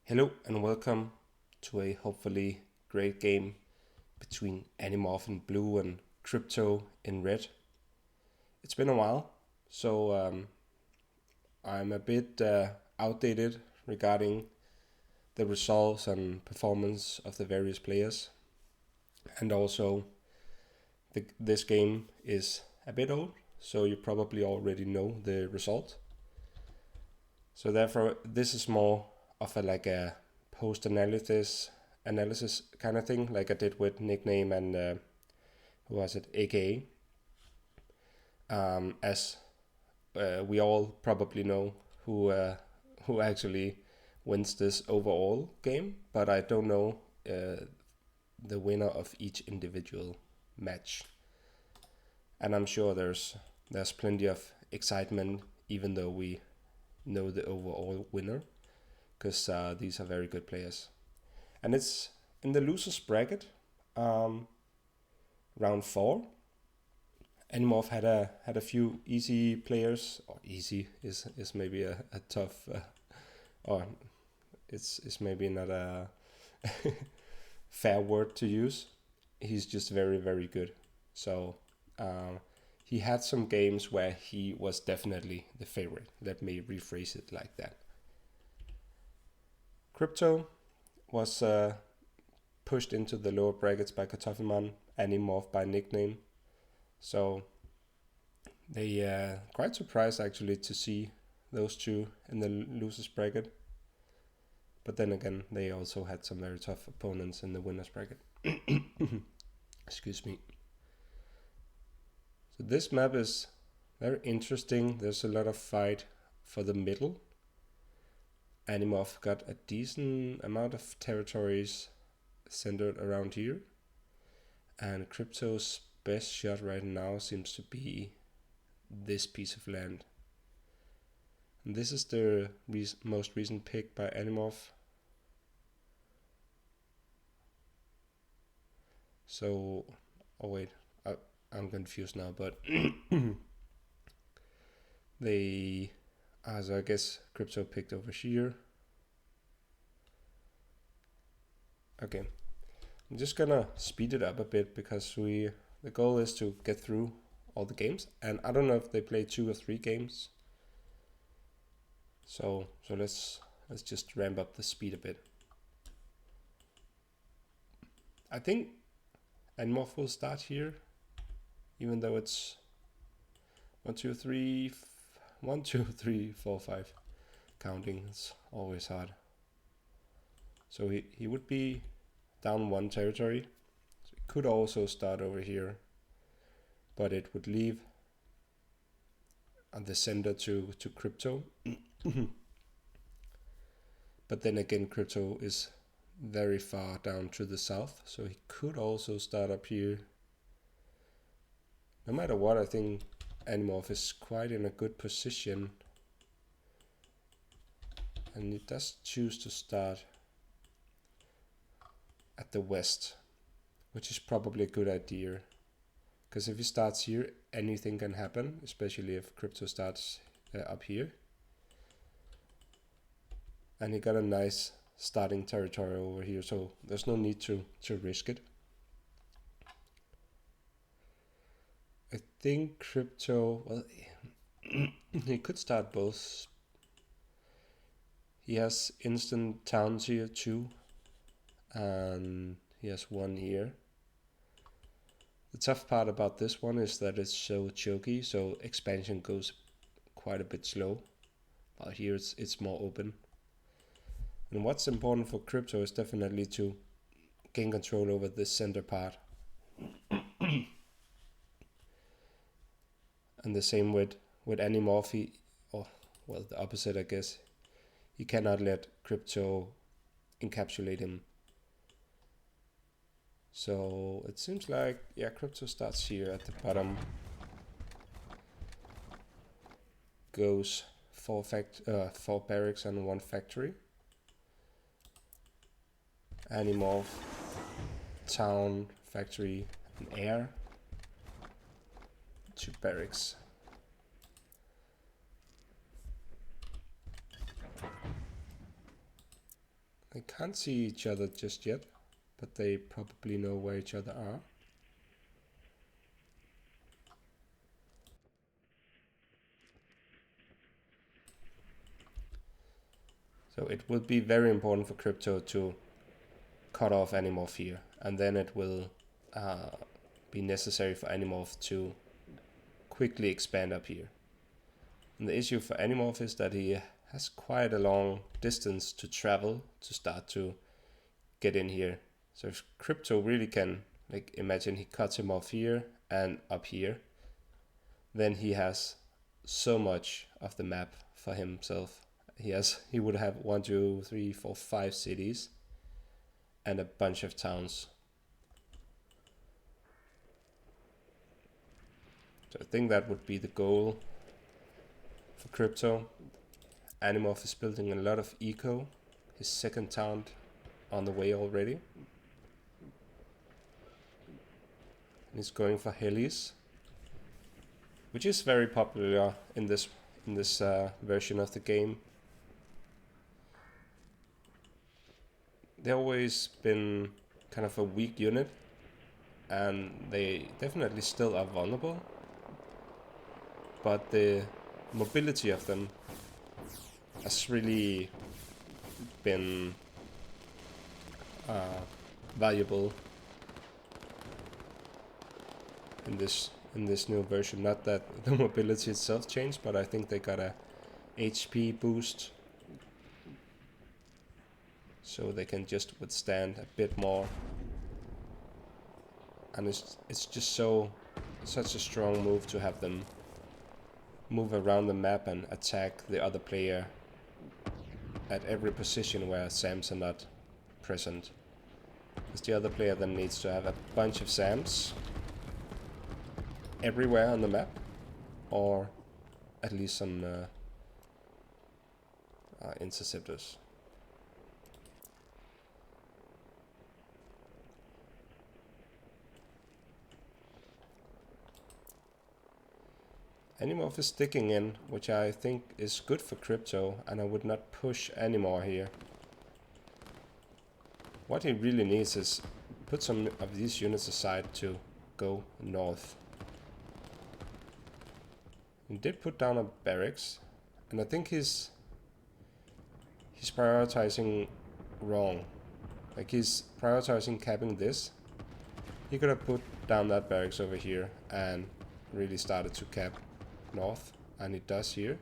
Hello and welcome to a hopefully great game between Animorph in blue and Crypto in red. It's been a while, so I'm a bit outdated regarding the results and performance of the various players, and also this game is a bit old, so you probably already know the result. So therefore, this is more of a post analysis kind of thing, like I did with nickname and who was it, AKA. As we all probably know who actually wins this overall game, but I don't know the winner of each individual match. And I'm sure there's plenty of excitement, even though we know the overall winner, because these are very good players. And it's in the losers bracket, round 4. Animorph had a few easy players, or easy is maybe a tough, or it's maybe not a fair word to use. He's just very, very good. So he had some games where he was definitely the favorite. Let me rephrase it like that. Crypto was pushed into the lower brackets by Kartoffelmann, Animorph by nickname. So they quite surprised actually to see those two in the losers bracket. But then again, they also had some very tough opponents in the winners bracket. Excuse me. So this map is very interesting. There's a lot of fight for the middle. Animorph got a decent amount of territories centered around here. And Crypto's best shot right now seems to be this piece of land. And this is the most recent pick by Animorph. So, oh wait, I'm confused now, but so I guess Crypto picked over here. Okay, I'm just gonna speed it up a bit because the goal is to get through all the games, and I don't know if they play 2 or 3 games. So let's just ramp up the speed a bit. I think Animorph will start here, even though it's 1, 2, 3, 1, 2, 3, 4, 5. Counting, it's always hard. So he would be down 1 territory. So he could also start over here, but it would leave on the center to Crypto. But then again, Crypto is very far down to the south, so he could also start up here. No matter what, I think Animorph is quite in a good position, and he does choose to start at the west, which is probably a good idea, because if he starts here, anything can happen, especially if Crypto starts up here. And he got a nice starting territory over here, so there's no need to risk it. I think Crypto, well, he could start both. He has instant towns here too, and he has 1 here. The tough part about this one is that it's so choky, so expansion goes quite a bit slow. While here it's more open. And what's important for Crypto is definitely to gain control over the center part. And the same with Animorph, the opposite I guess. He cannot let Crypto encapsulate him. So it seems like, yeah, Crypto starts here at the bottom. Goes 4 barracks and 1 factory. Animorph, town, factory, and air. 2 barracks. can't see each other just yet, but they probably know where each other are. So it will be very important for Crypto to cut off Animorph here, and then it will be necessary for Animorph to quickly expand up here. And the issue for Animorph is that he has quite a long distance to travel to start to get in here. So if Crypto really can, like, imagine he cuts him off here and up here, then he has so much of the map for himself. He would have 1, 2, 3, 4, 5 cities and a bunch of towns. So I think that would be the goal for Crypto. Animorph is building a lot of eco. His second town on the way already. And he's going for helis, which is very popular in this version of the game. They've always been kind of a weak unit, and they definitely still are vulnerable, but the mobility of them has really been valuable in this new version. Not that the mobility itself changed, but I think they got a HP boost, so they can just withstand a bit more. And it's just such a strong move to have them move around the map and attack the other player at every position where SAMs are not present. Because the other player then needs to have a bunch of SAMs everywhere on the map, or at least some interceptors. Animorph is sticking in, which I think is good for Crypto, and I would not push anymore here. What he really needs is put some of these units aside to go north. He did put down a barracks, and I think he's prioritizing wrong. Like, he's prioritizing capping this. He could have put down that barracks over here and really started to cap north, and it does here.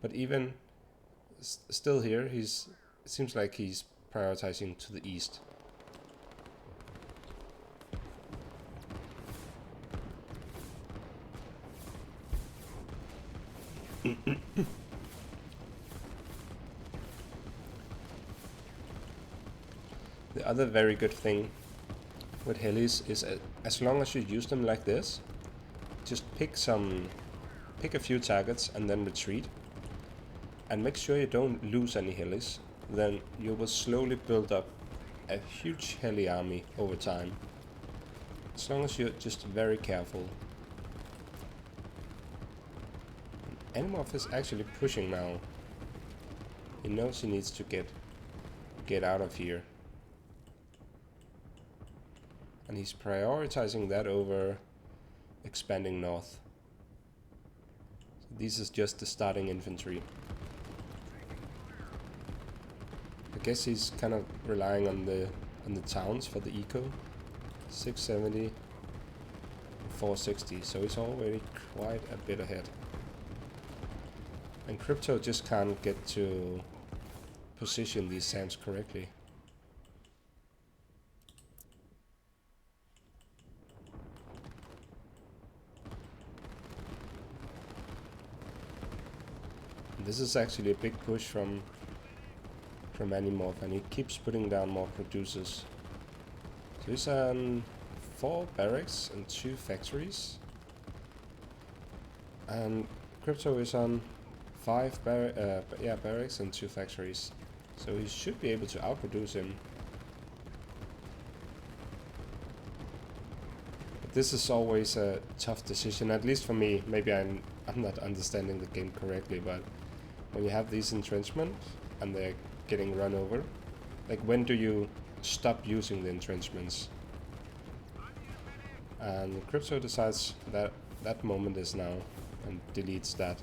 But even still here, it seems like he's prioritizing to the east. The other very good thing with helis is as long as you use them like this, just pick a few targets and then retreat, and make sure you don't lose any helis. Then you will slowly build up a huge heli army over time, as long as you're just very careful. Animorph is actually pushing now. He knows he needs to get out of here, and he's prioritizing that over expanding north. This is just the starting infantry. I guess he's kind of relying on the towns for the eco. 670, 460, so he's already quite a bit ahead. And Crypto just can't get to position these SAMs correctly. This is actually a big push from Animorph, and he keeps putting down more producers. So he's on 4 barracks and 2 factories, and Crypto is on 5 barracks and 2 factories. So he should be able to outproduce him. But this is always a tough decision, at least for me. Maybe I'm not understanding the game correctly, but when you have these entrenchments and they're getting run over, Like, when do you stop using the entrenchments? And Crypto decides that that moment is now and deletes that.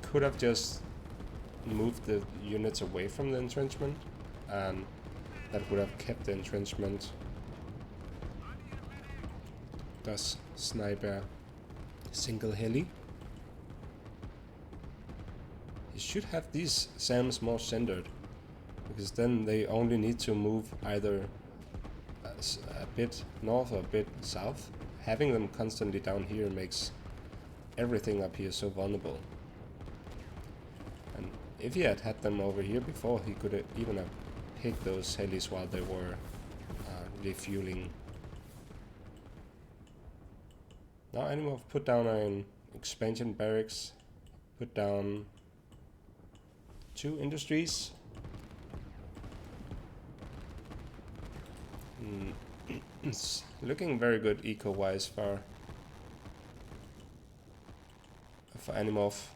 Could have just moved the units away from the entrenchment, and that would have kept the entrenchment. Does sniper single heli? You should have these SAMs more centered, because then they only need to move either a bit north or a bit south. Having them constantly down here makes everything up here so vulnerable. And if he had had them over here before, he could even have picked those helis while they were refueling. Now Animorph put down an expansion barracks, put down 2 industries. It's looking very good eco-wise for Animorph.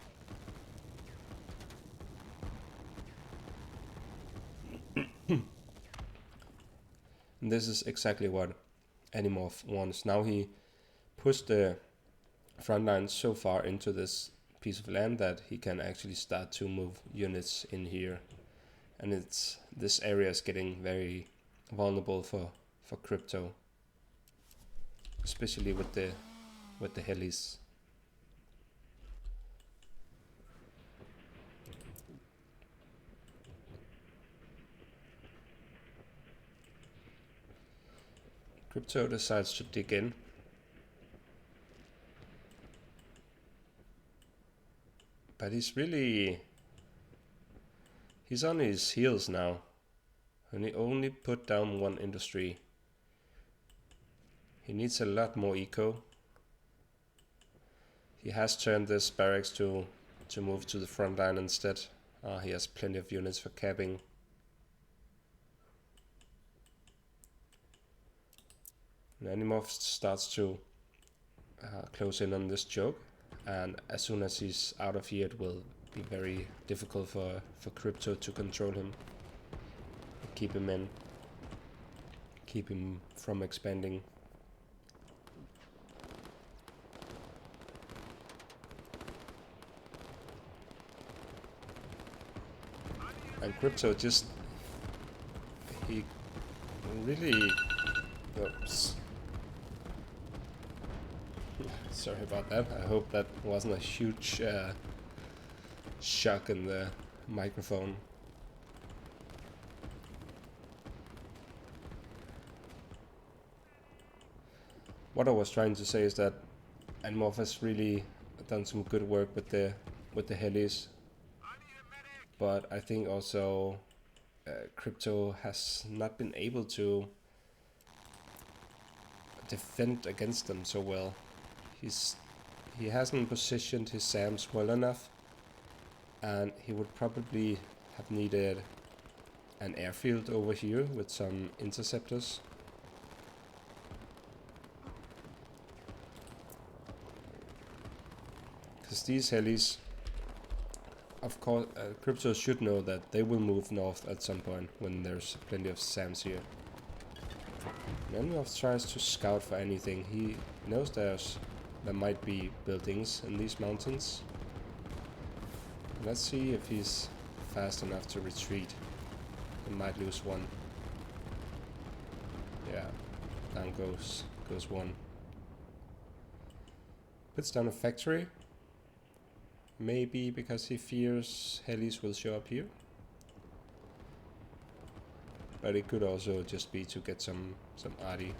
This is exactly what Animorph wants. Now he pushed the front line so far into this piece of land that he can actually start to move units in here, and this area is getting very vulnerable for Crypto, especially with the helis. Crypto decides to dig in. But he's on his heels now. And he only put down 1 industry. He needs a lot more eco. He has turned this barracks to move to the front line instead. He has plenty of units for capping. And Animorph starts to close in on this joke, and as soon as he's out of here, it will be very difficult for Crypto to control him, keep him in, keep him from expanding. And Crypto just, he really, oops. Sorry about that. I hope that wasn't a huge shock in the microphone. What I was trying to say is that Animorph has really done some good work with the helis, but I think also Crypto has not been able to defend against them so well. He hasn't positioned his SAMs well enough, and he would probably have needed an airfield over here with some interceptors. Because these helis, of course, Crypto should know that they will move north at some point when there's plenty of SAMs here. Animorph tries to scout for anything. He knows there might be buildings in these mountains. Let's see if he's fast enough to retreat. He might lose 1. Yeah, down goes 1. Puts down a factory. Maybe because he fears helis will show up here. But it could also just be to get some ARTI.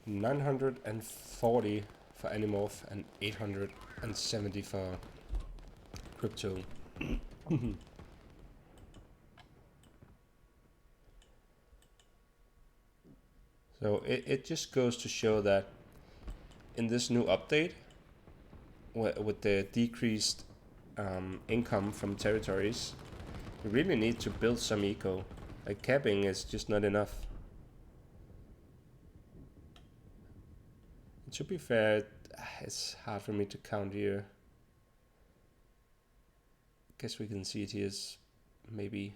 940 for Animorph and 870 for Crypto. So it just goes to show that in this new update, with the decreased income from territories, you really need to build some eco. Like, capping is just not enough. To be fair, it's hard for me to count here. Guess we can see it here is maybe.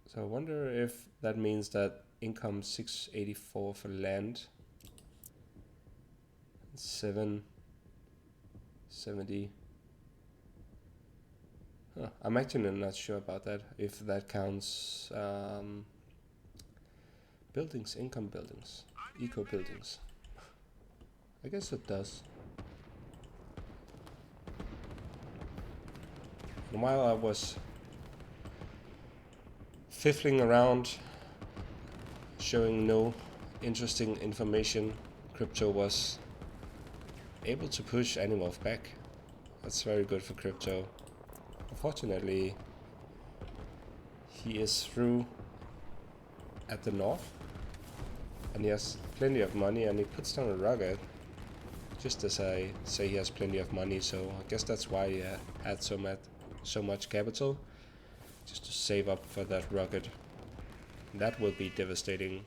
So I wonder if that means that income 684 for land, 770. Huh, I'm actually not sure about that, if that counts buildings, income buildings, eco buildings. I guess it does. And while I was fiddling around, showing no interesting information, Crypto was able to push Animorph back. That's very good for Crypto. Unfortunately, he is through at the north, and he has plenty of money, and he puts down a rocket just as I say he has plenty of money, so I guess that's why he had so much capital, just to save up for that rocket. That will be devastating.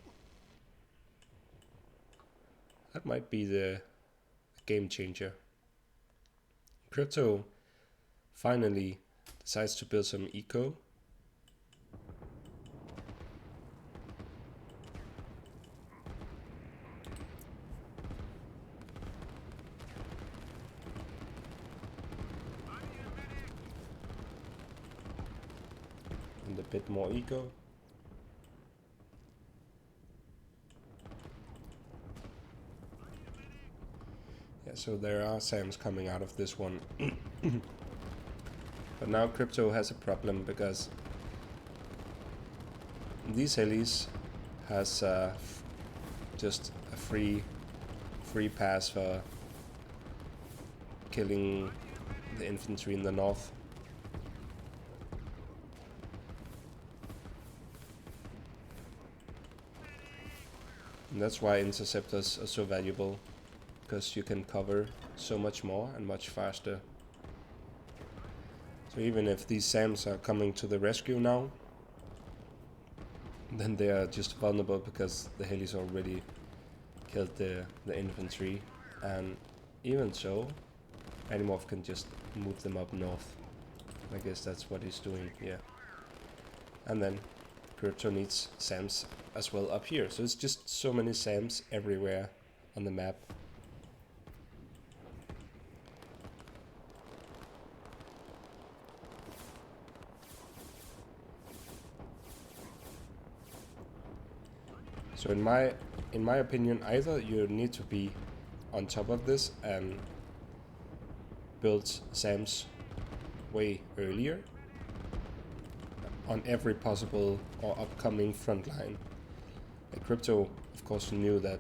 That might be the game changer. Crypto finally decides to build some eco. And a bit more eco. Yeah, so there are SAMs coming out of this one. But now Crypto has a problem, because these helis has just a free pass for killing the infantry in the north. And that's why interceptors are so valuable, because you can cover so much more and much faster. So even if these SAMs are coming to the rescue now, then they are just vulnerable, because the helis already killed the infantry. And even so, Animorph can just move them up north. I guess that's what he's doing here. And then Crypto needs SAMs as well up here. So it's just so many SAMs everywhere on the map. So in my opinion, either you need to be on top of this and build SAMs way earlier on every possible or upcoming front line. And Crypto, of course, knew that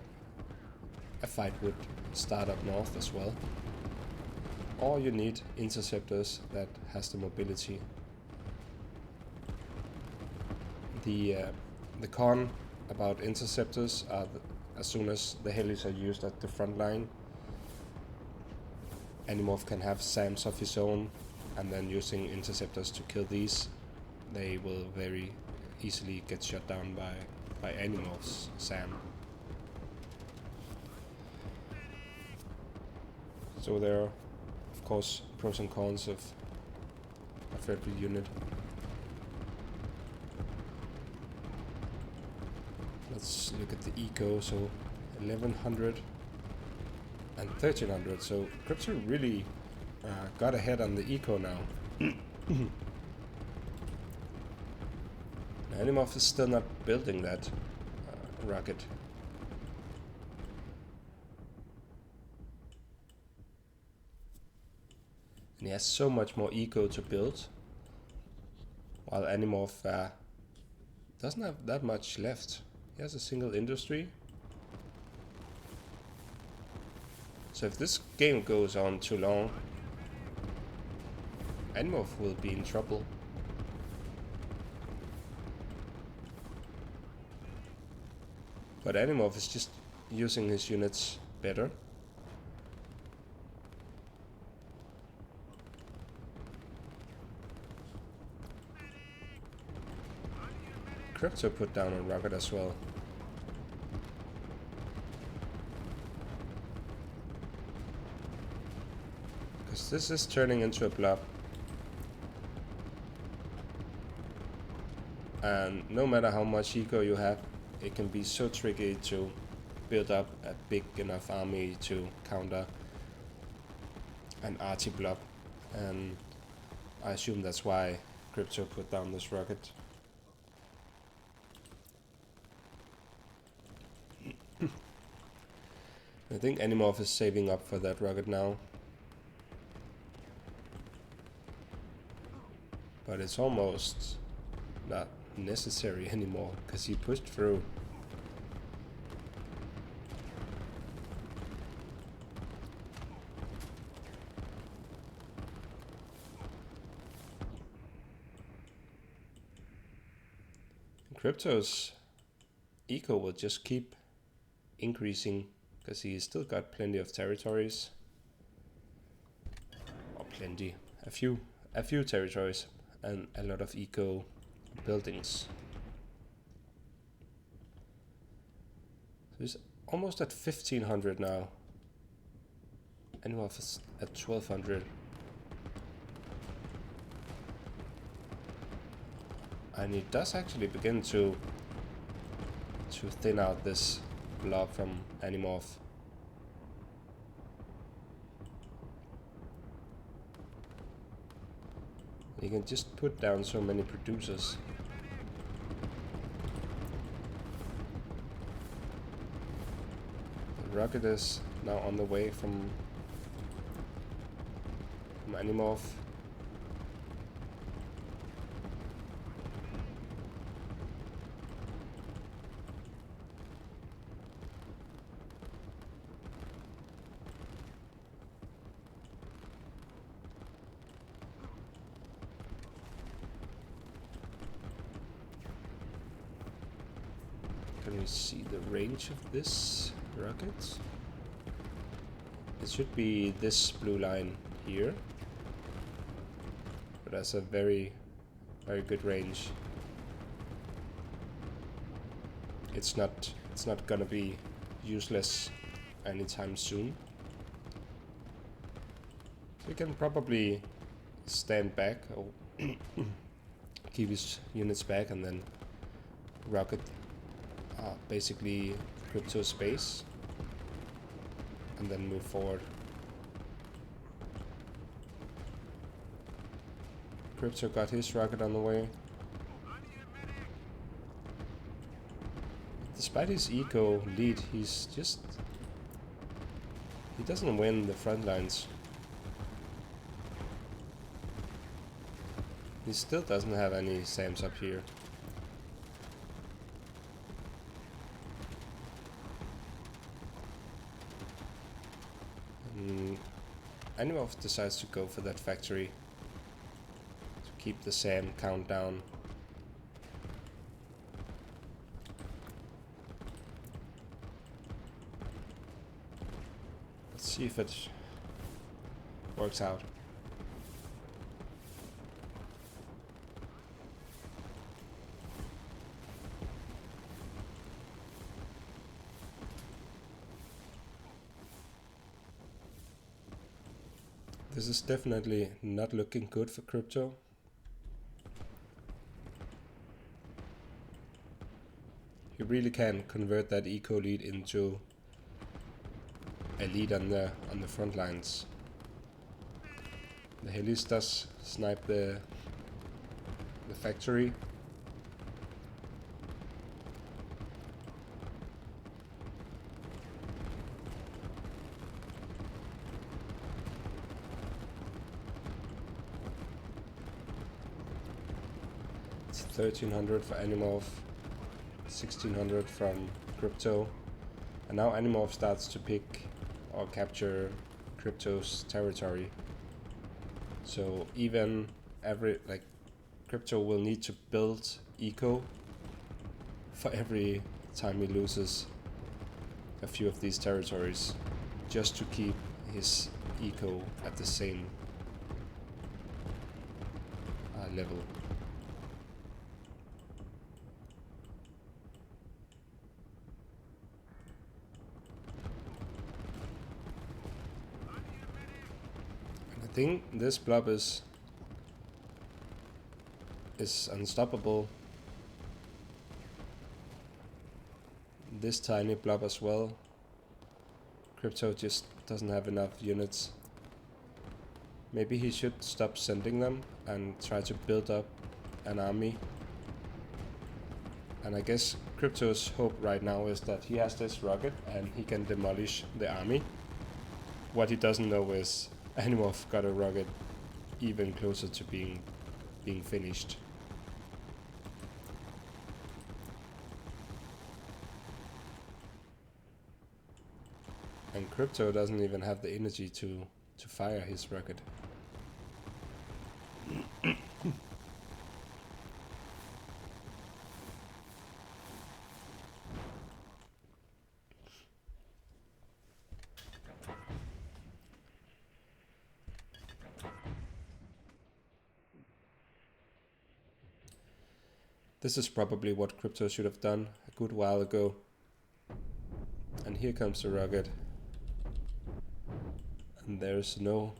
a fight would start up north as well. Or you need interceptors that has the mobility. The con about interceptors are as soon as the helis are used at the front line, Animorph can have SAMs of his own, and then using interceptors to kill these, they will very easily get shot down by Animorph's SAM. So there are, of course, pros and cons of every unit. Let's look at the eco. So 1100 and 1300. So Crypto really got ahead on the eco now. Animorph is still not building that rocket. And he has so much more eco to build, while Animorph doesn't have that much left. He has a single industry. So if this game goes on too long, Animorph will be in trouble. But Animorph is just using his units better. Crypto put down a rocket as well. Because this is turning into a blob. And no matter how much eco you have, it can be so tricky to build up a big enough army to counter an arty blob. And I assume that's why Crypto put down this rocket. I think Animorph is saving up for that rocket now. But it's almost not necessary anymore, because he pushed through. Crypto's eco will just keep increasing, because he's still got plenty of territories. Or plenty. A few territories and a lot of eco buildings. So he's almost at 1500 now. Animorph is at 1200. And he does actually begin to thin out this blob from Animorph. You can just put down so many producers. The rocket is now on the way from Animorph. Can we see the range of this rocket? It should be this blue line here, but that's a very good range. It's not gonna be useless anytime soon. So he can probably stand back or keep his units back and then rocket basically Crypto space and then move forward. Crypto got his rocket on the way. Despite his eco lead, he doesn't win the front lines. He still doesn't have any SAMs up here. Animorph decides to go for that factory to keep the SAM count down. Let's see if it works out. This is definitely not looking good for Crypto. You really can convert that eco lead into a lead on the front lines. The Helis does snipe the factory. It's 1300 for Animorph, 1600 from Crypto, and now Animorph starts to pick or capture Crypto's territory. So even Crypto will need to build eco for every time he loses a few of these territories, just to keep his eco at the same level. think this blob is unstoppable. This tiny blob as well. Crypto just doesn't have enough units. Maybe he should stop sending them and try to build up an army. And I guess Crypto's hope right now is that he has this rocket and he can demolish the army. What he doesn't know is Animorph got a rocket even closer to being finished. And Crypto doesn't even have the energy to fire his rocket. This is probably what Crypto should have done a good while ago. And here comes the rocket. And there's no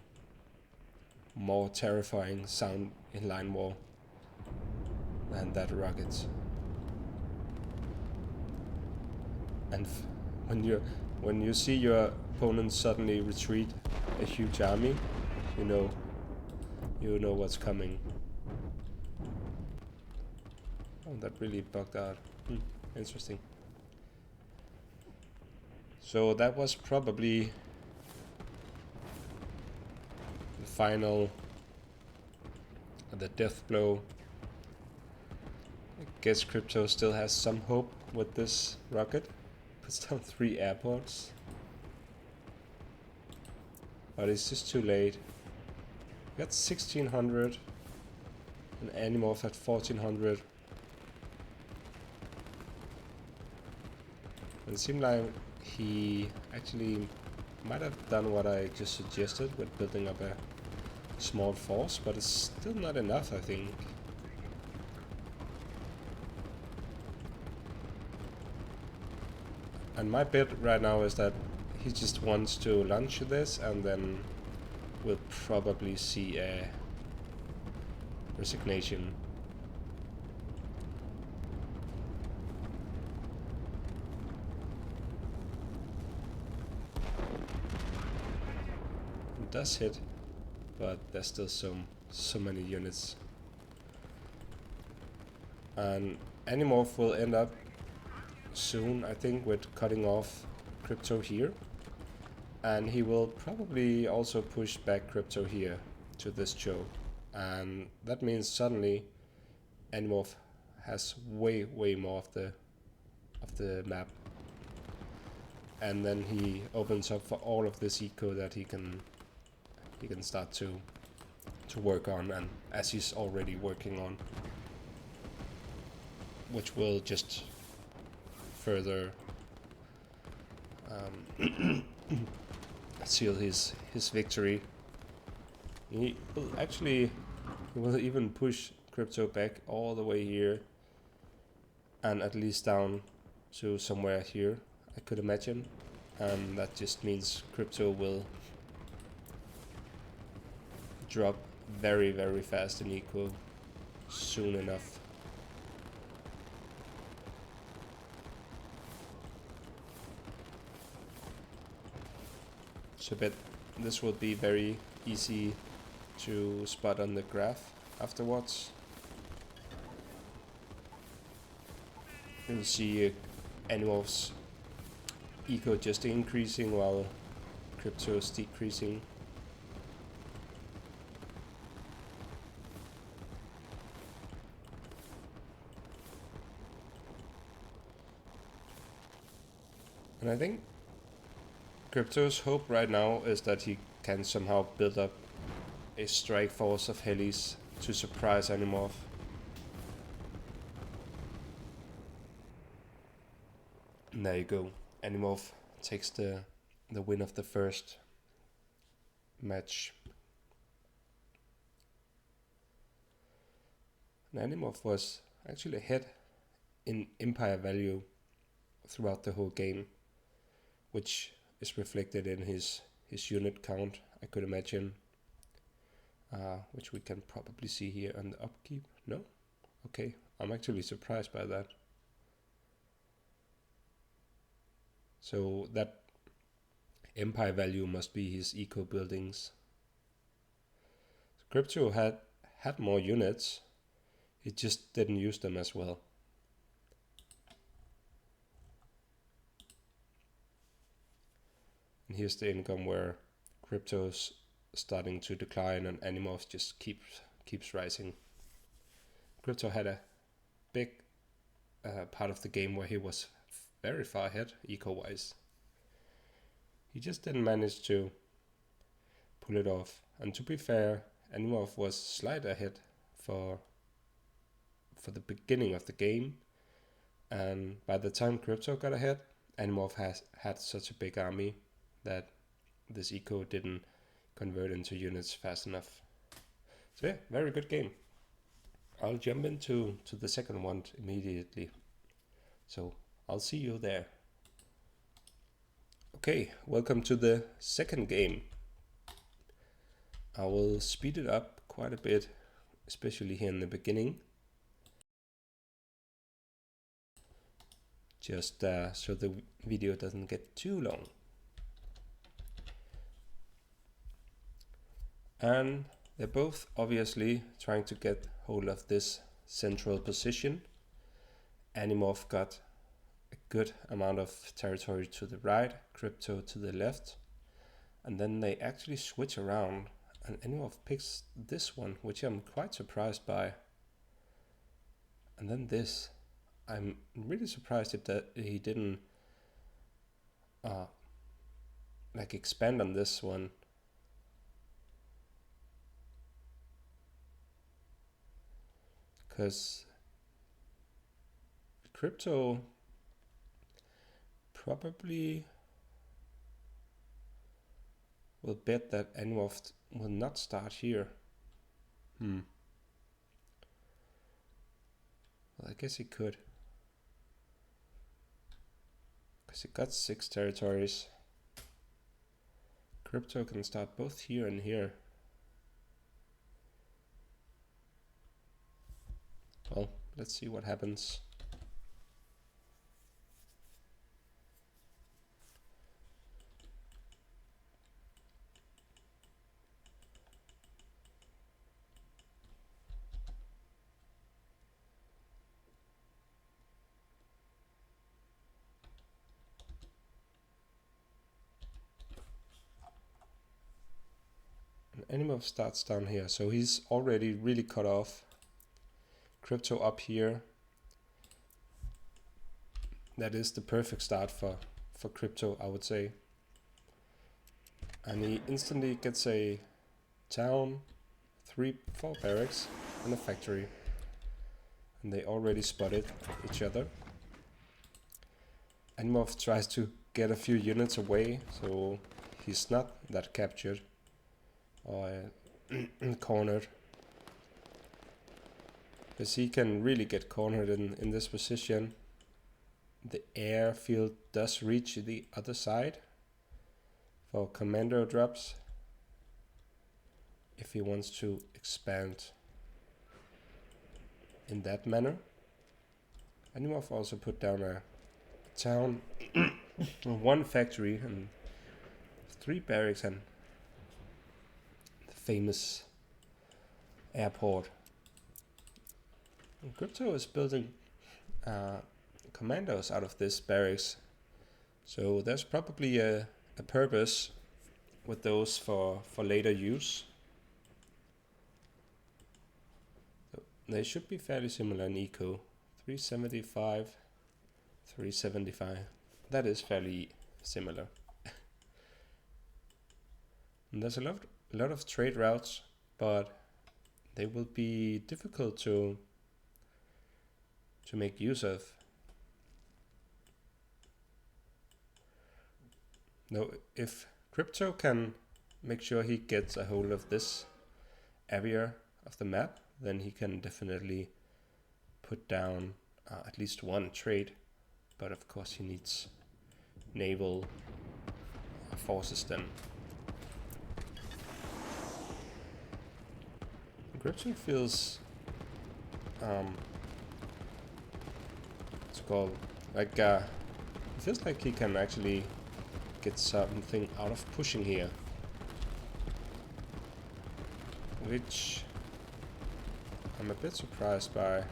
more terrifying sound in line war than that rocket. And when you see your opponent suddenly retreat a huge army, you know what's coming. Oh, that really bugged out. Interesting. So that was probably the final, the death blow. I guess Crypto still has some hope with this rocket. Puts down 3 airports. But it's just too late. We got 1600 and Animorph at 1400. It seemed like he actually might have done what I just suggested with building up a small force, but it's still not enough, I think. And my bet right now is that he just wants to launch this, and then we'll probably see a resignation. It does hit, but there's still so many units. And Animorph will end up soon, I think, with cutting off Crypto here. And he will probably also push back Crypto here to this choke. And that means suddenly Animorph has way more of the map. And then he opens up for all of this eco that he can start to work on, and as he's already working on, which will just further seal his victory. He will even push Crypto back all the way here, and at least down to somewhere here, I could imagine. And that just means Crypto will drop very fast in eco soon enough. So I bet this will be very easy to spot on the graph afterwards. You'll see Animorph's eco just increasing while Crypto is decreasing. And I think Crypto's hope right now is that he can somehow build up a strike force of helis to surprise Animorph. And there you go. Animorph takes the win of the first match. And Animorph was actually ahead in empire value throughout the whole game, which is reflected in his unit count, I could imagine. which we can probably see here on the upkeep. No? Okay, I'm actually surprised by that. So that empire value must be his eco buildings. Crypto had more units, it just didn't use them as well. And here's the income where crypto's starting to decline and Animorph just keeps rising. Crypto had a big part of the game where he was very far ahead eco-wise. He just didn't manage to pull it off. And to be fair, Animorph was slight ahead for the beginning of the game. And by the time Crypto got ahead, Animorph had such a big army that this eco didn't convert into units fast enough. So yeah, very good game. I'll jump into the second one immediately. So I'll see you there. Okay, welcome to the second game. I will speed it up quite a bit, especially here in the beginning. Just so the video doesn't get too long. And they're both obviously trying to get hold of this central position. Animorph got a good amount of territory to the right, Crypto to the left. And then they actually switch around and Animorph picks this one, which I'm quite surprised by. And then this. I'm really surprised that he didn't like expand on this one. Because Crypto probably will bet that Animorph will not start here. Well, I guess he could. Because he got 6 territories. Crypto can start both here and here. Well, let's see what happens. Animorph starts down here, so he's already really cut off. Crypto up here. That is the perfect start for Crypto, I would say. And he instantly gets a town, 4 barracks, and a factory. And they already spotted each other. Animorph tries to get a few units away, so he's not that captured or cornered. Because he can really get cornered in this position. The airfield does reach the other side for commando drops if he wants to expand in that manner. Animorph also put down a town, 1 factory and 3 barracks and the famous airport. And Crypto is building commandos out of this barracks, so there's probably a purpose with those for later use. So they should be fairly similar in eco. 375, 375. That is fairly similar. And there's a lot of trade routes, but they will be difficult to make use of. Now, if Crypto can make sure he gets a hold of this area of the map, then he can definitely put down at least 1 trade. But of course he needs naval forces then. Crypto feels it's called like it feels like he can actually get something out of pushing here, which I'm a bit surprised by.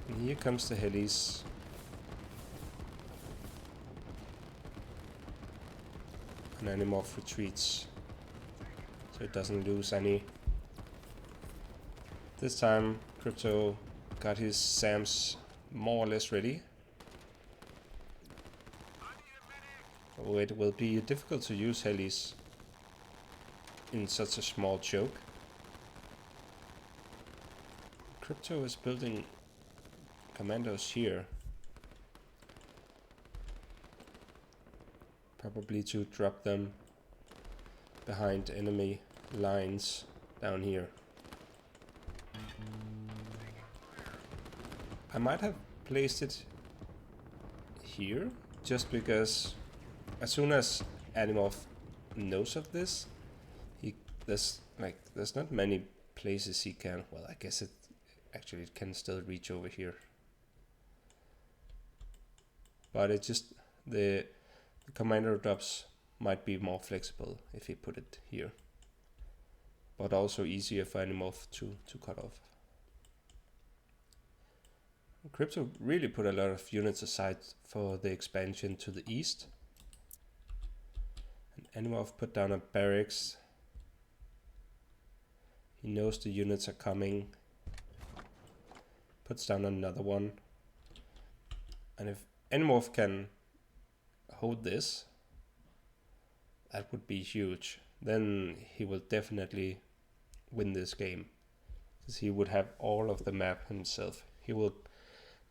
And here comes the helis. And Animorph retreats, so it doesn't lose any. This time Crypto got his SAMs more or less ready. Oh, it will be difficult to use helis in such a small choke. Crypto is building commandos here, probably to drop them behind enemy lines down here. I might have placed it here just because as soon as Animorph knows of this, there's not many places he can. Well, I guess it can still reach over here, but it just the commander drops might be more flexible if he put it here, but also easier for Animorph to cut off. Crypto really put a lot of units aside for the expansion to the east. And Animorph put down a barracks. He knows the units are coming. Puts down another one. And if Animorph can hold this, that would be huge. Then he will definitely win this game, because he would have all of the map himself. He will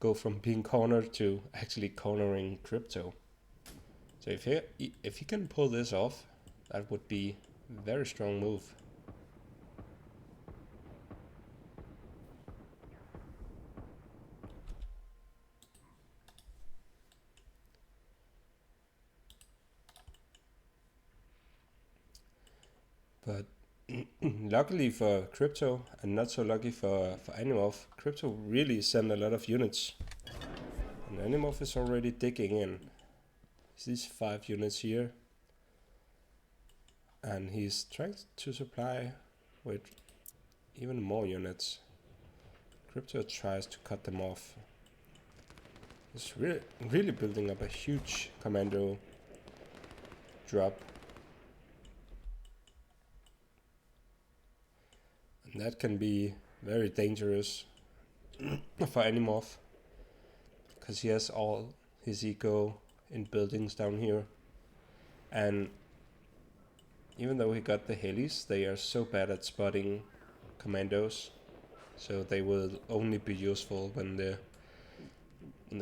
go from being cornered to actually cornering Crypto. So if he can pull this off, that would be a very strong move. But luckily for Crypto, and not so lucky for Animorph, Crypto really sent a lot of units. And Animorph is already digging in. These 5 units here. And he's trying to supply with even more units. Crypto tries to cut them off. He's really building up a huge commando drop. And that can be very dangerous for Animorph, because he has all his eco in buildings down here. And even though he got the helis, they are so bad at spotting commandos, so they will only be useful when the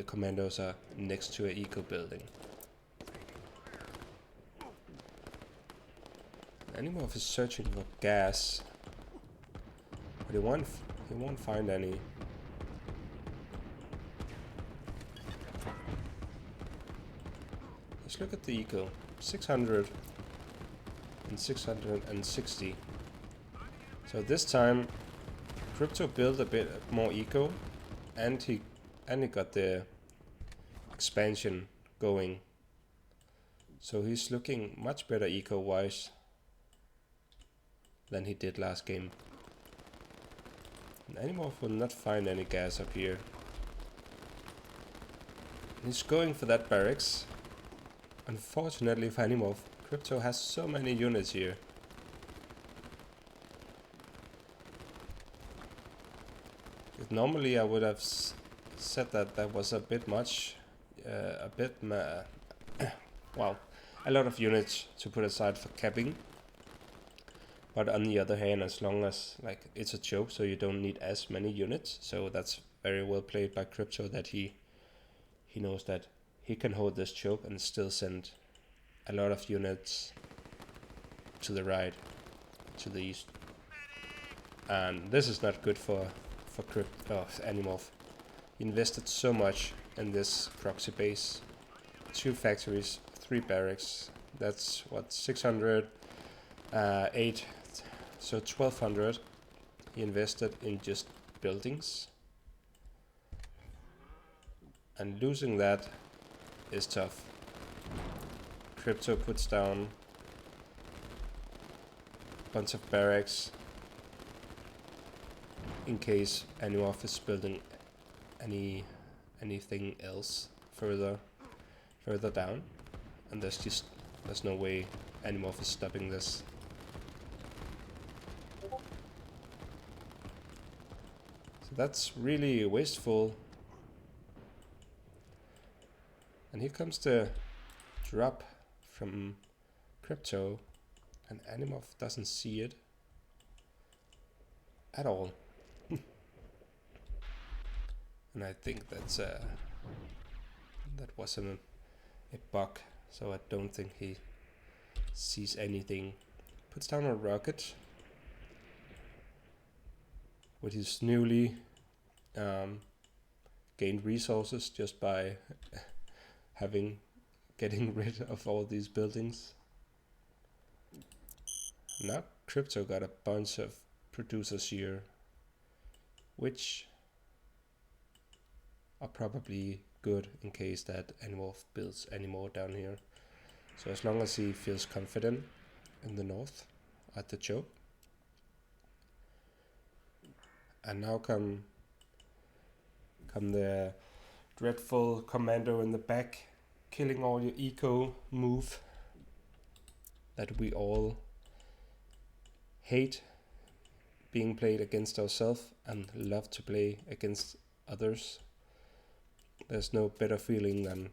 commandos are next to an eco building. Animorph is searching for gas, but he won't find any. Let's look at the eco. 600 and 660. So this time Crypto built a bit more eco, and he got the expansion going. So he's looking much better eco wise than he did last game. And Animorph will not find any gas up here. He's going for that barracks. Unfortunately for Animorph, Crypto has so many units here. If normally I would have said that was a bit much, well, a lot of units to put aside for capping. But on the other hand, as long as it's a choke, so you don't need as many units, so that's very well played by Crypto, that he knows that he can hold this choke and still send a lot of units to the right, to the east. And this is not good for Animorph. He invested so much in this proxy base. 2 factories, 3 barracks. That's what, 600 8, so 1200 he invested in just buildings, and losing that is tough. Crypto puts down a bunch of barracks in case Animorph is building anything else further down, and there's no way Animorph is stopping this. So that's really wasteful. And here comes the drop from Crypto, and Animorph doesn't see it at all. And I think that was a bug, so I don't think he sees anything. Puts down a rocket with his newly gained resources just by getting rid of all these buildings. Now Crypto got a bunch of producers here, which are probably good in case that Animorph builds any more down here. So as long as he feels confident in the north at the choke. And now come the dreadful commando in the back, killing all your eco move that we all hate being played against ourselves and love to play against others. There's no better feeling than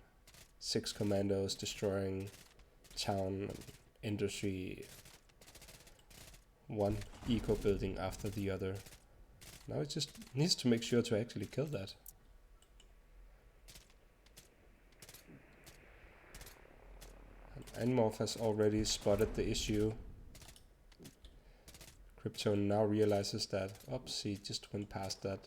6 commandos destroying town and industry, one eco building after the other. Now it just needs to make sure to actually kill that. And Animorph has already spotted the issue. Crypto now realizes that, oops, he just went past that.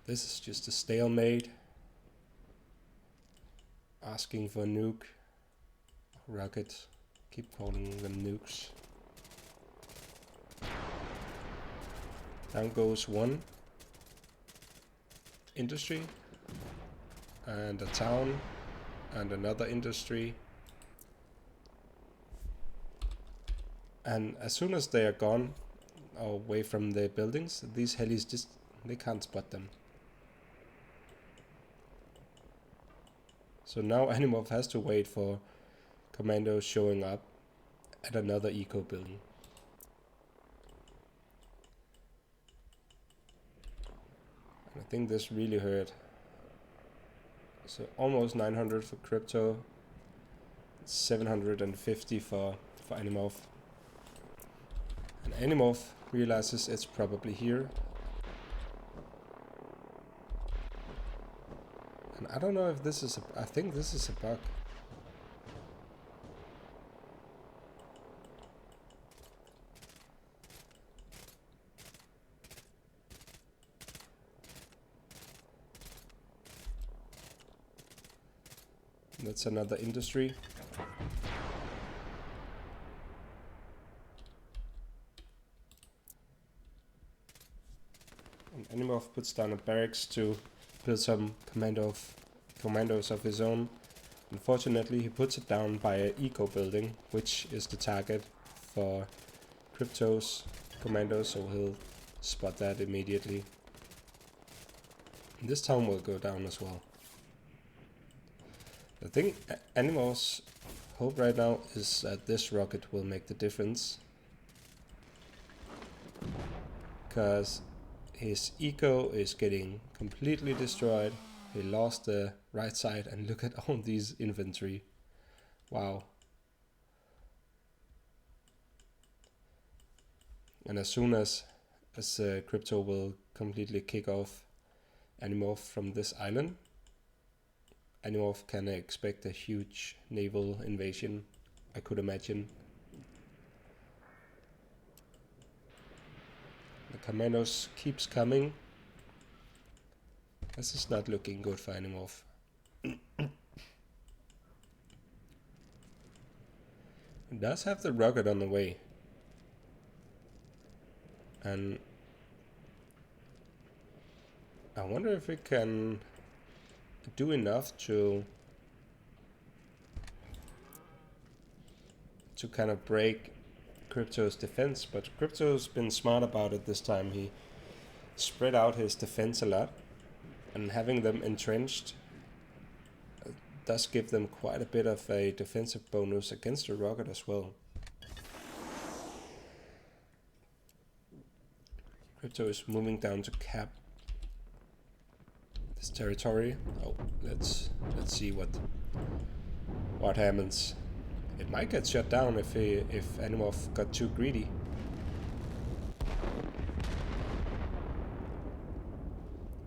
This is just a stalemate. Asking for a nuke. Rocket. Keep calling them nukes. Down goes one industry. And a town. And another industry. And as soon as they are gone, away from the buildings, these helis just, they can't spot them. So now Animorph has to wait for commandos showing up at another eco building. And I think this really hurt. So almost 900 for Crypto, 750 for Animorph. And Animorph realizes it's probably here. And I don't know if this is I think this is a bug. That's another industry. And Animorph puts down a barracks to build some commandos of his own. Unfortunately, he puts it down by an eco building, which is the target for Crypto's commandos, so he'll spot that immediately. And this town will go down as well. I think Animorph's hope right now is that this rocket will make the difference, because his eco is getting completely destroyed. He lost the right side, and look at all these infantry. Wow. And as soon as Crypto will completely kick off Animorph from this island, Animorph can expect a huge naval invasion, I could imagine. The commandos keeps coming. This is not looking good for Animorph. does have the rocket on the way. And I wonder if it can do enough to kind of break Crypto's defense, but Crypto's been smart about it this time. He spread out his defense a lot, and having them entrenched does give them quite a bit of a defensive bonus against the rocket as well. Crypto is moving down to cap this territory. Oh, let's see what happens. It might get shut down if Animorph got too greedy.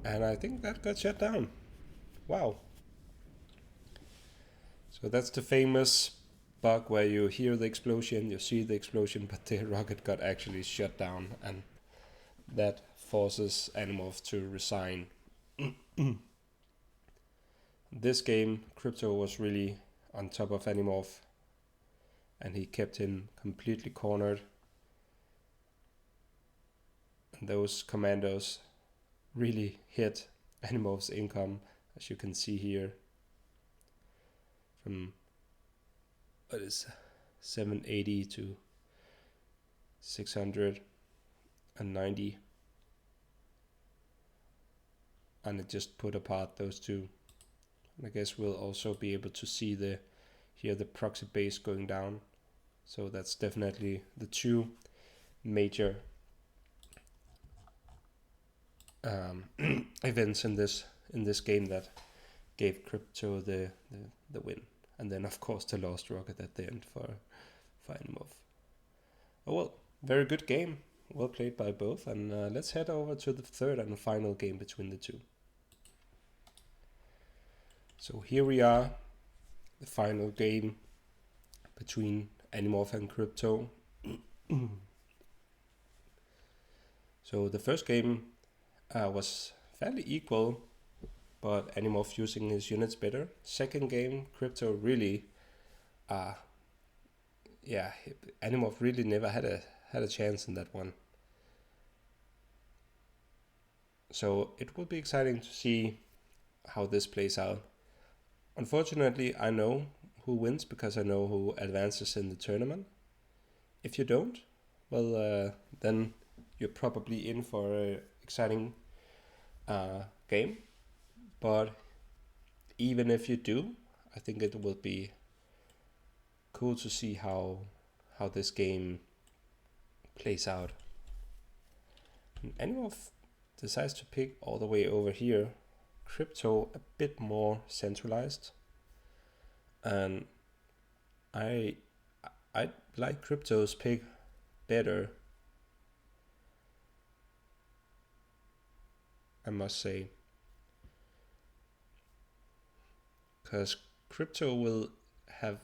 And I think that got shut down. Wow. So that's the famous bug where you hear the explosion, you see the explosion, but the rocket got actually shut down, and that forces Animorph to resign. This game, Crypto was really on top of Animorph, and he kept him completely cornered. And those commandos really hit Animorph's income, as you can see here, from what is 780 to 690, and it just put apart those two. And I guess we'll also be able to see the proxy base going down. So that's definitely the two major events in this game that gave Crypto the win. And then of course the lost rocket at the end for Animorph. Oh well, very good game, well played by both, and let's head over to the third and final game between the two. So here we are, the final game between Animorph and Crypto. So the first game was fairly equal, but Animorph using his units better. Second game, Crypto really, Animorph really never had a chance in that one. So it will be exciting to see how this plays out. Unfortunately, I know who wins because I know who advances in the tournament. If you don't, well, then you're probably in for an exciting game. But even if you do, I think it will be cool to see how this game plays out. And Animorph decides to pick all the way over here. Crypto a bit more centralized, and I like Crypto's pick better, I must say, because Crypto will have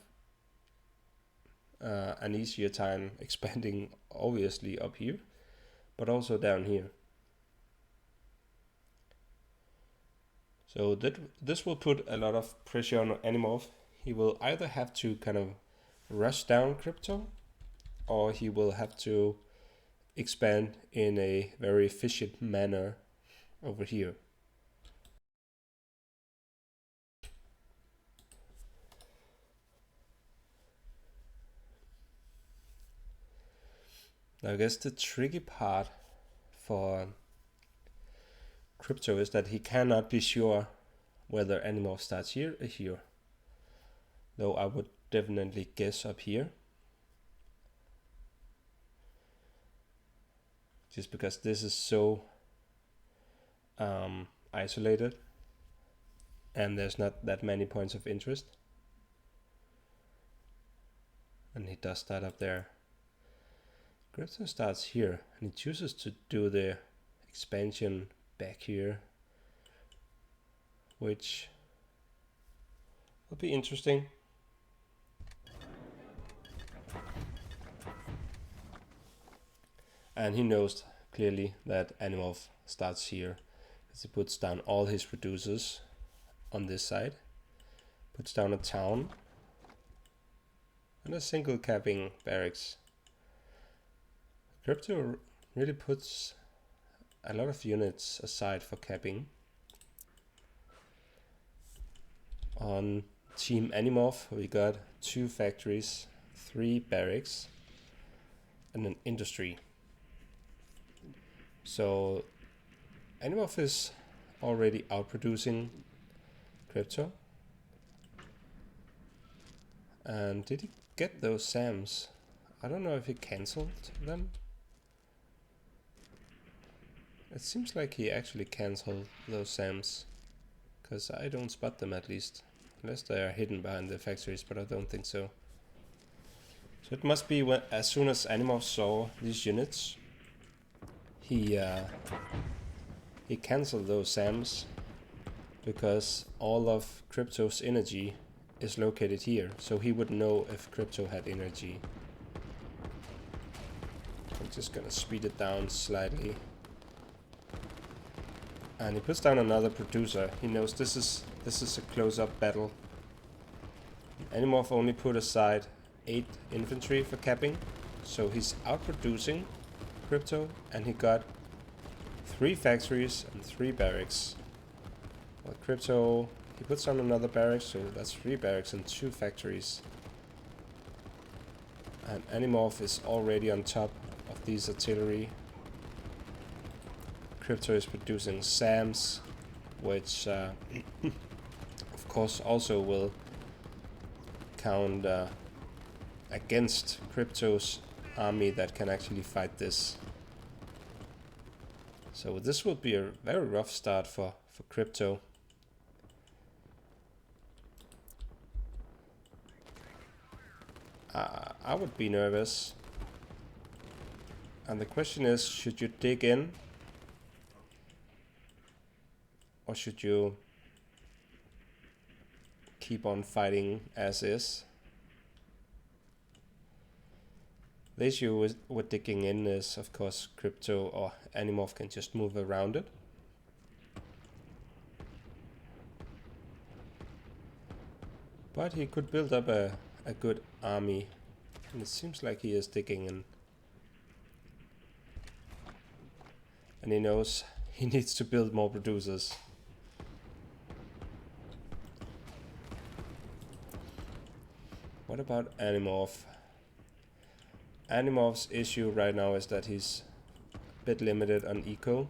an easier time expanding, obviously up here, but also down here. So this will put a lot of pressure on Animorph. He will either have to kind of rush down Crypto, or he will have to expand in a very efficient manner over here. Now, I guess the tricky part for Crypto is that he cannot be sure whether Animorph starts here or here. Though I would definitely guess up here. Just because this is so isolated and there's not that many points of interest. And he does start up there. Crypto starts here and he chooses to do the expansion back here, which will be interesting. And he knows clearly that Animorph starts here, because he puts down all his reducers on this side, puts down a town, and a single capping barracks. Crypto really puts a lot of units aside for capping. On Team Animorph we got 2 factories, 3 barracks, and an industry. So Animorph is already outproducing Crypto. And did he get those SAMs? I don't know if he cancelled them. It seems like he actually cancelled those SAMs, because I don't spot them at least. Unless they are hidden behind the factories, but I don't think so. So it must be when, as soon as Animorph saw these units, he cancelled those SAMs, because all of Crypto's energy is located here, so he would know if Crypto had energy. I'm just gonna speed it down slightly. And he puts down another producer. He knows this is a close-up battle. Animorph only put aside 8 infantry for capping, so he's outproducing Crypto, and he got 3 factories and 3 barracks. Well, Crypto, he puts down another barracks, so that's 3 barracks and 2 factories. And Animorph is already on top of these artillery. Crypto is producing SAMs, which of course also will count against Crypto's army that can actually fight this. So this will be a very rough start for Crypto. I would be nervous. And the question is, should you dig in? Or should you keep on fighting as is? The issue with digging in is, of course, Crypto or Animorph can just move around it. But he could build up a good army, and it seems like he is digging in. And he knows he needs to build more producers. What about Animorph? Animorph's issue right now is that he's a bit limited on eco.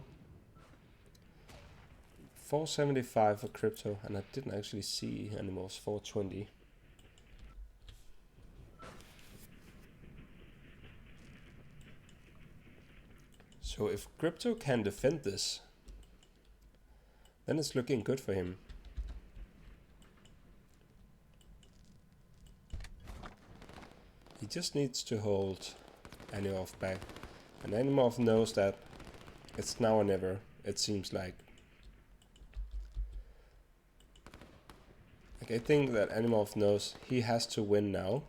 475 for Crypto, and I didn't actually see Animorph's 420. So if Crypto can defend this, then it's looking good for him. He just needs to hold Animorph back. And Animorph knows that it's now or never, it seems like. I think that Animorph knows he has to win now,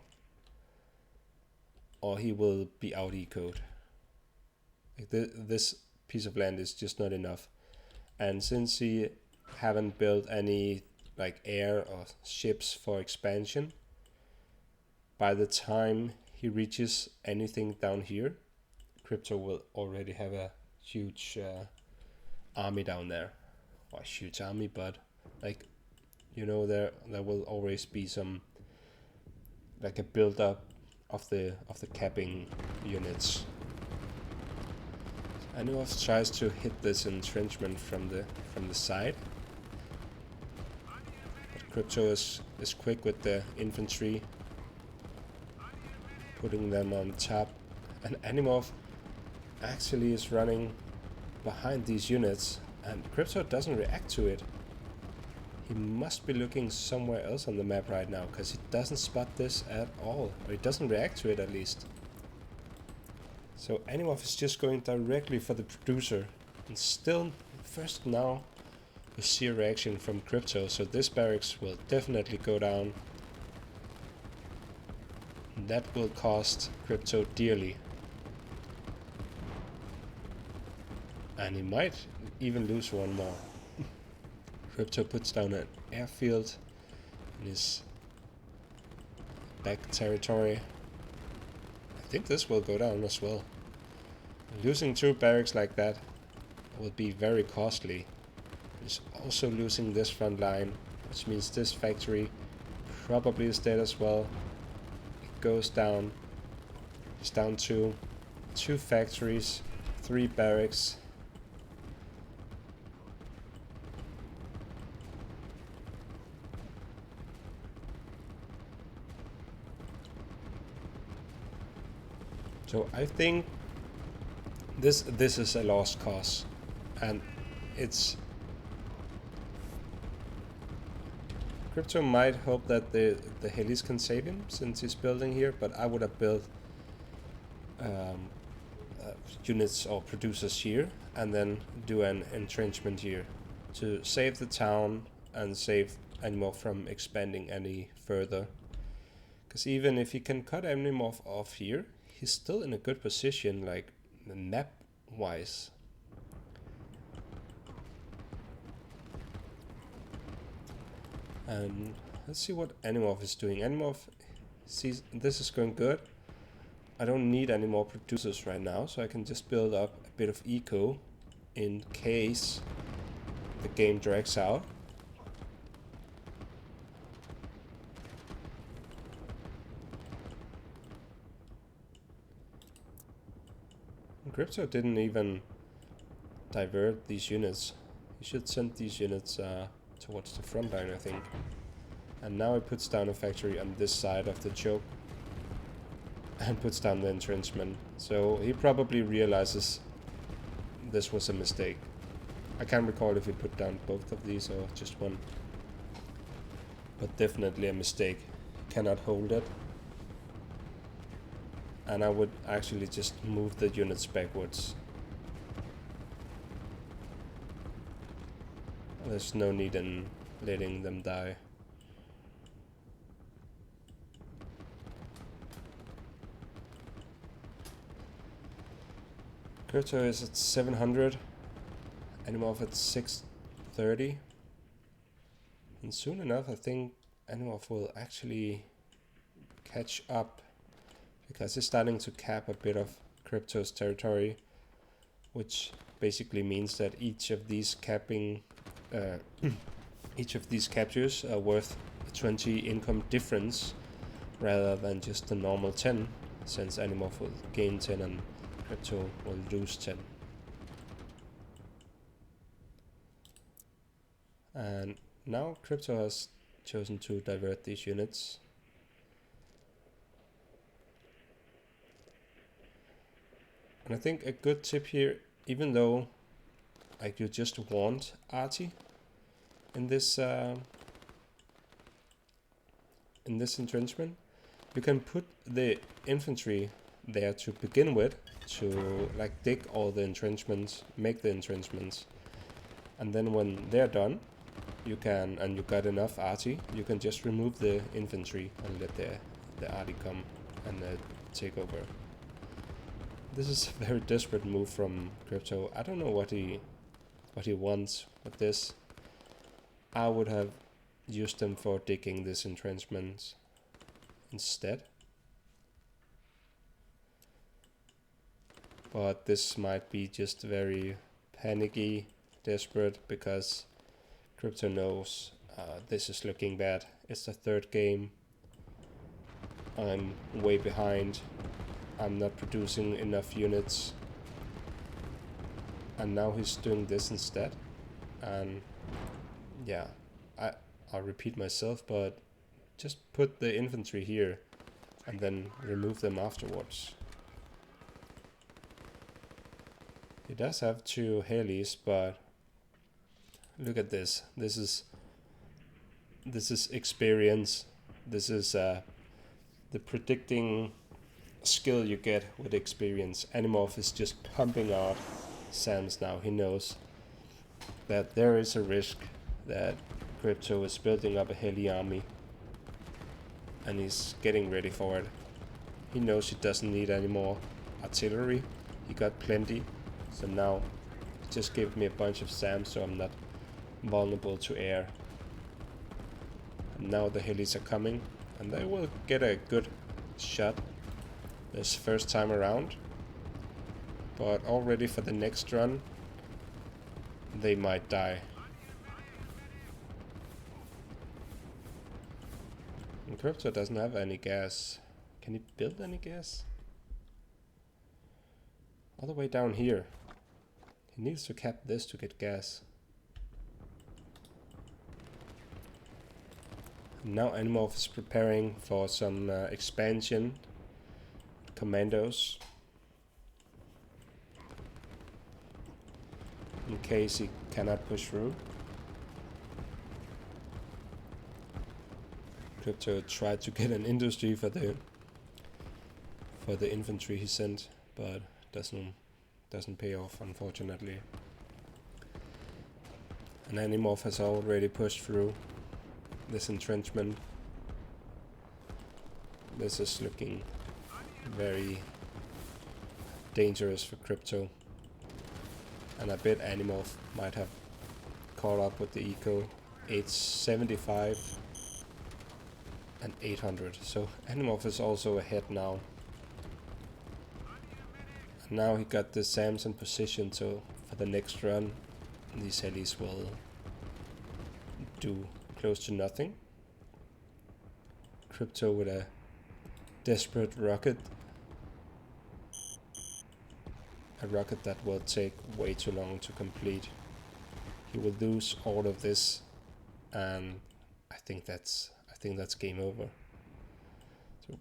or he will be out ecoed. This piece of land is just not enough. And since he haven't built any like air or ships for expansion, by the time he reaches anything down here, Crypto will already have a huge army down there. Or a huge army, but like, you know, there will always be some like a build up of the capping units. Animorph tries to hit this entrenchment from the side. But Crypto is quick with the infantry, putting them on top, and Animorph actually is running behind these units, and Crypto doesn't react to it. He must be looking somewhere else on the map right now, because he doesn't spot this at all, or he doesn't react to it at least. So Animorph is just going directly for the producer, and still first now we see a reaction from Crypto, so this barracks will definitely go down. That will cost Crypto dearly. And he might even lose one more. Crypto puts down an airfield and is back territory. I think this will go down as well. Losing 2 barracks like that will be very costly. He's also losing this front line, which means this factory probably is dead as well. It goes down. It's down to 2 factories, 3 barracks. So I think this is a lost cause, and it's Crypto might hope that the helis can save him since he's building here, but I would have built units or producers here and then do an entrenchment here to save the town and save Animorph from expanding any further. Because even if he can cut Animorph off here, he's still in a good position, like map wise. And let's see what Animorph is doing. Animorph sees this is going good. I don't need any more producers right now, so I can just build up a bit of eco in case the game drags out. Crypto didn't even divert these units. He should send these units towards the front line, I think. And now he puts down a factory on this side of the choke and puts down the entrenchment. So he probably realizes this was a mistake. I can't recall if he put down both of these or just one. But definitely a mistake. Cannot hold it. And I would actually just move the units backwards. There's no need in letting them die. Crypto is at 700. Animorph at 630. And soon enough I think Animorph will actually catch up, because it's starting to cap a bit of Crypto's territory, which basically means that each of these captures are worth a 20 income difference rather than just the normal 10, since Animorph will gain 10 and Crypto will lose 10. And now Crypto has chosen to divert these units. And I think a good tip here, even though like you just want Arty in this entrenchment, you can put the infantry there to begin with to like dig all the entrenchments, make the entrenchments, and then when they're done, you can, and you got enough Arty, you can just remove the infantry and let the Arty come and take over. This is a very desperate move from Crypto. I don't know what he wants with this. I would have used them for digging this entrenchment instead. But this might be just very panicky, desperate, because Crypto knows this is looking bad. It's the 3rd game. I'm way behind. I'm not producing enough units. And now he's doing this instead. And yeah, I'll repeat myself, but just put the infantry here and then remove them afterwards. He does have 2 helis, but look at this. This is experience. This is the predicting skill you get with experience. Animorph is just pumping out SAMs now. He knows that there is a risk that Crypto is building up a heli army, and he's getting ready for it. He knows he doesn't need any more artillery. He got plenty. So now just give me a bunch of SAMs so I'm not vulnerable to air. And now the helis are coming. and they will get a good shot this first time around, but already for the next run they might die. And Crypto doesn't have any gas. Can he build any gas? All the way down here. He needs to cap this to get gas. Now Animorph is preparing for some expansion commandos in case he cannot push through. Crypto tried to get an industry for the infantry he sent, but doesn't pay off, unfortunately. And Animorph has already pushed through this entrenchment. This is looking very dangerous for Crypto, and I bet Animorph might have caught up with the eco. 875 and 800, so Animorph is also ahead now. And now he got the SAMs in position, so for the next run these helis will do close to nothing. Crypto with a desperate rocket. A rocket that will take way too long to complete. He will lose all of this, and I think that's game over. So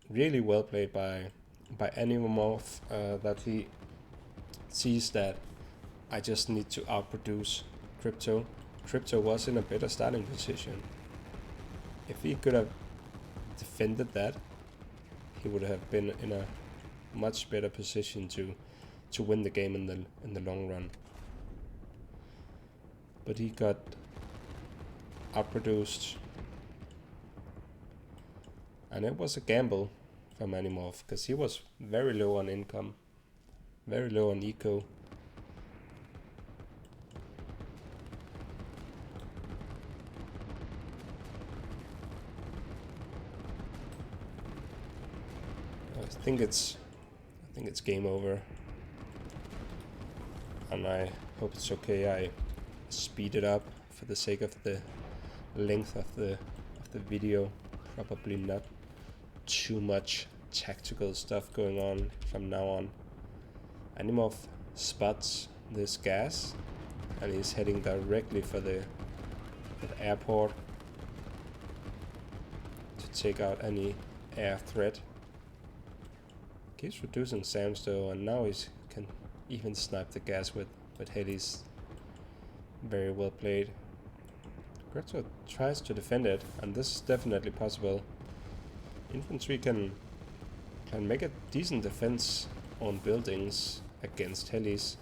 really well played by Animorph, that he sees that I just need to outproduce Crypto. Crypto was in a better starting position. If he could have defended that, he would have been in a much better position to win the game in the long run. But he got outproduced, and it was a gamble from Animorph because he was very low on income, very low on eco. I think it's game over, and I hope it's okay. I speed it up for the sake of the length of the video. Probably not too much tactical stuff going on from now on. Animorph spots this gas, and he's heading directly for the airport to take out any air threat. He's reducing SAMs though, and now he can even snipe the gas with helis. Very well played. Crypto tries to defend it, and this is definitely possible. Infantry can make a decent defense on buildings against helis,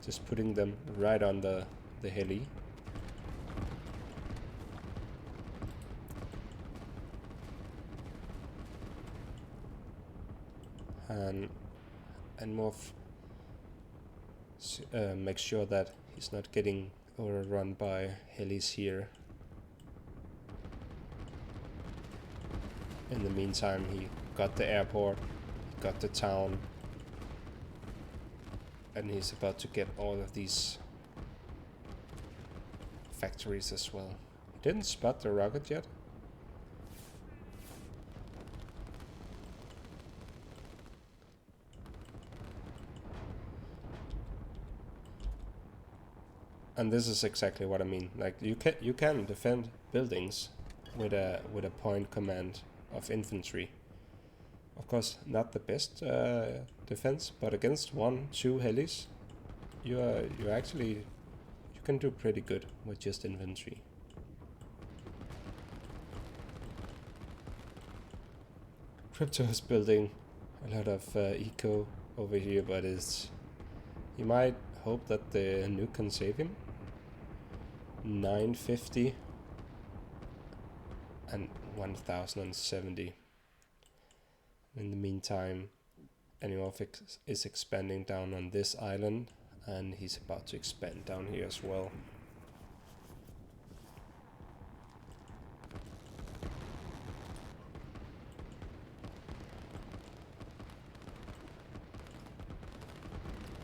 just putting them right under the heli. And Animorph makes sure that he's not getting overrun by helis here. In the meantime, he got the airport, got the town, and he's about to get all of these factories as well. He didn't spot the rocket yet. And this is exactly what I mean. Like you can defend buildings with a point command of infantry. Of course, not the best defense, but against 1-2 helis, you can do pretty good with just infantry. Crypto is building a lot of eco over here, but you might hope that the nuke can save him. 950 and 1070. In the meantime, Animorph is expanding down on this island, and he's about to expand down here as well.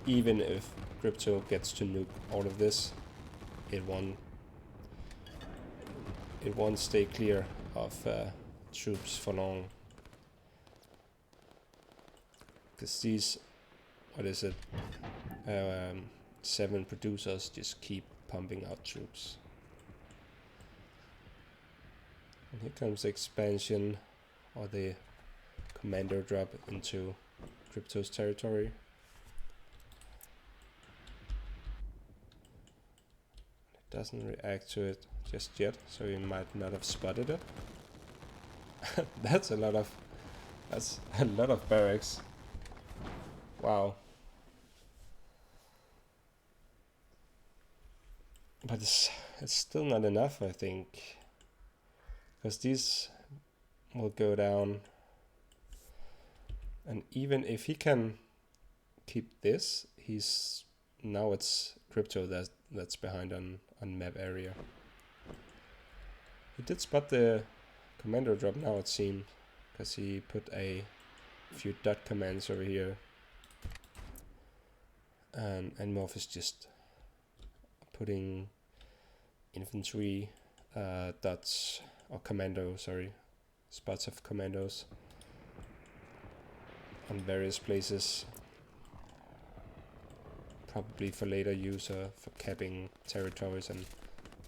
even if Crypto gets to nuke all of this, it won't stay clear of troops for long. Because these, what is it, 7 producers just keep pumping out troops. And here comes the expansion, or the commander drop into Crypto's territory. It doesn't react to it just yet, so you might not have spotted it. That's a lot of barracks. Wow. But it's still not enough, I think, because these will go down, and even if he can keep this, now it's Crypto that's behind on map area. He did spot the commander drop now, it seems, because he put a few dot commands over here, and Animorph is just putting infantry dots, or spots of commandos on various places, probably for later use, for capping territories and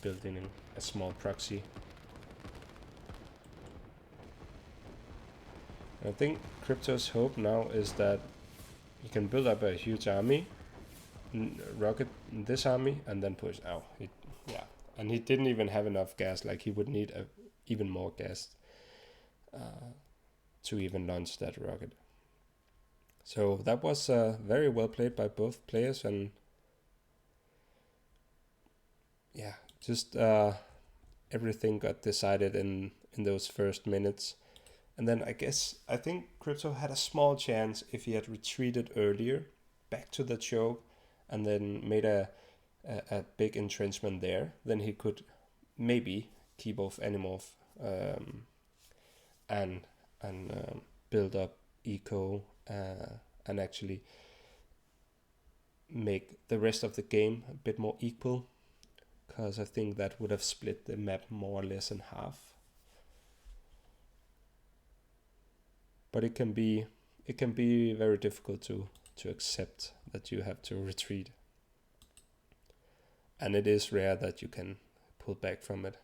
building a small proxy. I think Crypto's hope now is that he can build up a huge army, rocket this army, and then push out. And he didn't even have enough gas. Like, he would need even more gas to even launch that rocket. So that was very well played by both players, and yeah, just everything got decided in those first minutes. And then I think Crypto had a small chance if he had retreated earlier back to the choke and then made a big entrenchment there. Then he could maybe keep off Animorph and build up eco and actually make the rest of the game a bit more equal, because I think that would have split the map more or less in half. But it can be very difficult to accept that you have to retreat. And it is rare that you can pull back from it.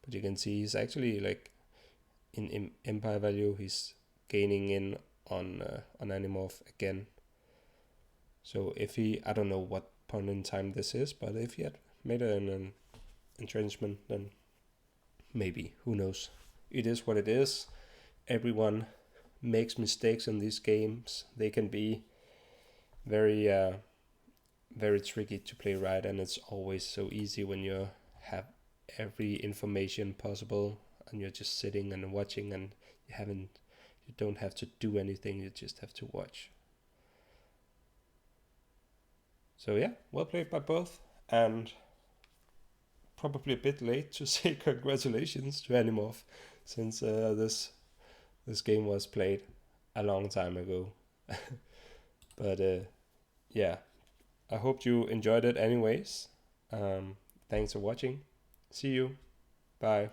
But you can see he's actually, like, in empire value, he's gaining in on Animorph again. So if he, I don't know what point in time this is, but if he had made an entrenchment, then maybe, who knows. It is what it is. Everyone makes mistakes in these games. They can be very very tricky to play right, and it's always so easy when you have every information possible and you're just sitting and watching, and you don't have to do anything, you just have to watch. So yeah, well played by both, and probably a bit late to say congratulations to Animorph, since this game was played a long time ago. But yeah, I hope you enjoyed it anyways. Thanks for watching. See you. Bye.